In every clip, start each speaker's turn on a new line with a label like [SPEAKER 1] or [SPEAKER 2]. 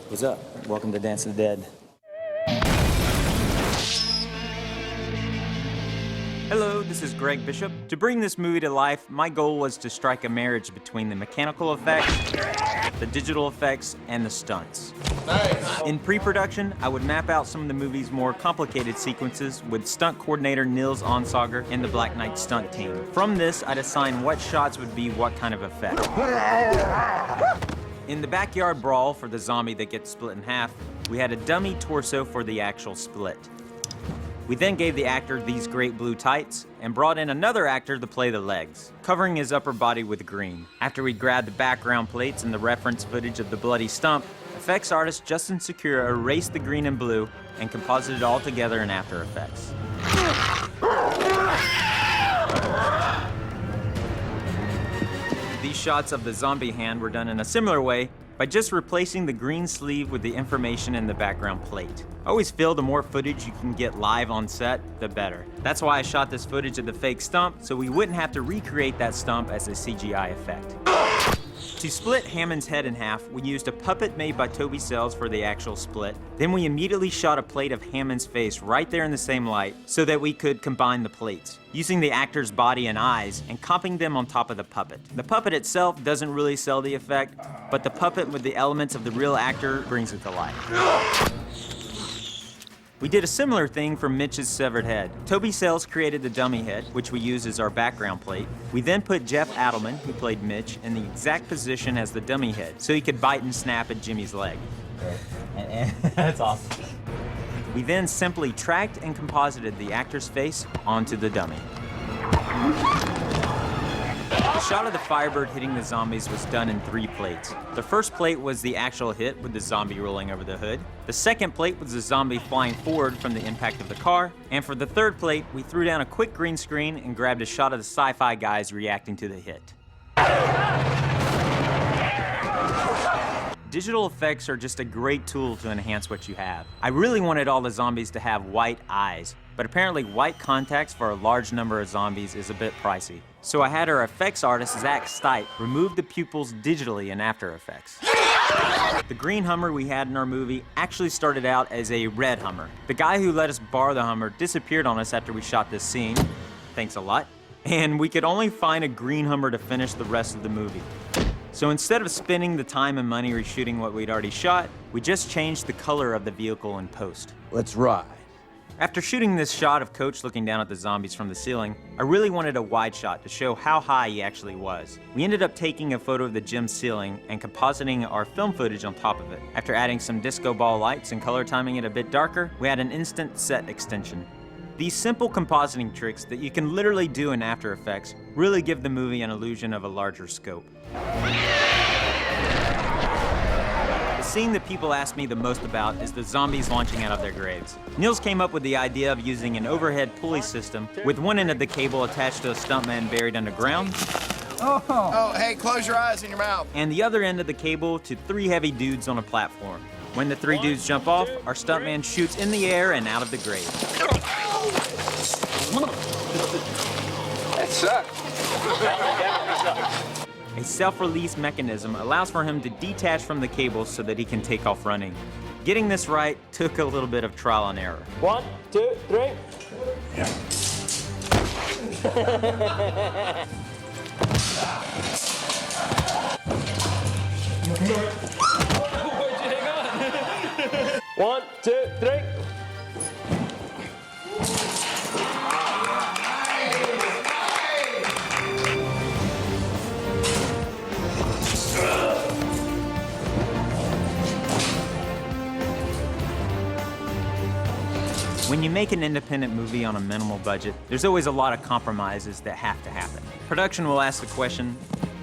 [SPEAKER 1] What's up? Welcome to Dance of the Dead.
[SPEAKER 2] Hello, this is Greg Bishop. To bring this movie to life, my goal was to strike a marriage between the mechanical effects, the digital effects, and the stunts. Nice. In pre-production, I would map out some of the movie's more complicated sequences with stunt coordinator Nils Onsager and the Black Knight stunt team. From this, I'd assign what shots would be what kind of effect. In the backyard brawl for the zombie that gets split in half, we had a dummy torso for the actual split. We then gave the actor these great blue tights and brought in another actor to play the legs, covering his upper body with green. After we grabbed the background plates and the reference footage of the bloody stump, effects artist Justin Secura erased the green and blue and composited it all together in After Effects. These shots of the zombie hand were done in a similar way by just replacing the green sleeve with the information in the background plate. I always feel the more footage you can get live on set, the better. That's why I shot this footage of the fake stump, so we wouldn't have to recreate that stump as a CGI effect. To split Hammond's head in half, we used a puppet made by Toby Sells for the actual split. Then we immediately shot a plate of Hammond's face right there in the same light so that we could combine the plates, using the actor's body and eyes and comping them on top of the puppet. The puppet itself doesn't really sell the effect, but the puppet with the elements of the real actor brings it to life. We did a similar thing for Mitch's severed head. Toby Sells created the dummy head, which we used as our background plate. We then put Jeff Adelman, who played Mitch, in the exact position as the dummy head, so he could bite and snap at Jimmy's leg.
[SPEAKER 1] And that's awesome.
[SPEAKER 2] We then simply tracked and composited the actor's face onto the dummy. The shot of the Firebird hitting the zombies was done in 3 plates. The first plate was the actual hit with the zombie rolling over the hood. The second plate was the zombie flying forward from the impact of the car. And for the third plate, we threw down a quick green screen and grabbed a shot of the sci-fi guys reacting to the hit. Digital effects are just a great tool to enhance what you have. I really wanted all the zombies to have white eyes, but apparently white contacts for a large number of zombies is a bit pricey. So I had our effects artist, Zach Stipe, remove the pupils digitally in After Effects. The green Hummer we had in our movie actually started out as a red Hummer. The guy who let us borrow the Hummer disappeared on us after we shot this scene. Thanks a lot. And we could only find a green Hummer to finish the rest of the movie. So instead of spending the time and money reshooting what we'd already shot, we just changed the color of the vehicle in post.
[SPEAKER 3] Let's ride.
[SPEAKER 2] After shooting this shot of Coach looking down at the zombies from the ceiling, I really wanted a wide shot to show how high he actually was. We ended up taking a photo of the gym ceiling and compositing our film footage on top of it. After adding some disco ball lights and color timing it a bit darker, we had an instant set extension. These simple compositing tricks that you can literally do in After Effects really give the movie an illusion of a larger scope. The scene that people ask me the most about is the zombies launching out of their graves. Nils came up with the idea of using an overhead pulley system with one end of the cable attached to a stuntman buried underground.
[SPEAKER 4] Oh, hey, close your eyes and your mouth.
[SPEAKER 2] And the other end of the cable to 3 heavy dudes on a platform. When the 3 dudes jump off, our stuntman shoots in the air and out of the grave.
[SPEAKER 4] That sucks.
[SPEAKER 2] A self-release mechanism allows for him to detach from the cable so that he can take off running. Getting this right took a little bit of trial and error.
[SPEAKER 5] 1, 2, 3.
[SPEAKER 4] Yeah.
[SPEAKER 5] One, two, three.
[SPEAKER 2] When you make an independent movie on a minimal budget, there's always a lot of compromises that have to happen. Production will ask the question,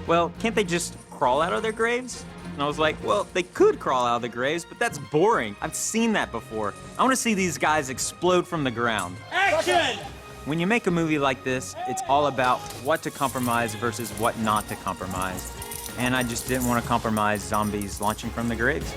[SPEAKER 2] well, can't they just crawl out of their graves? And I was like, well, they could crawl out of the graves, but that's boring. I've seen that before. I want to see these guys explode from the ground.
[SPEAKER 5] Action!
[SPEAKER 2] When you make a movie like this, it's all about what to compromise versus what not to compromise. And I just didn't want to compromise zombies launching from the graves.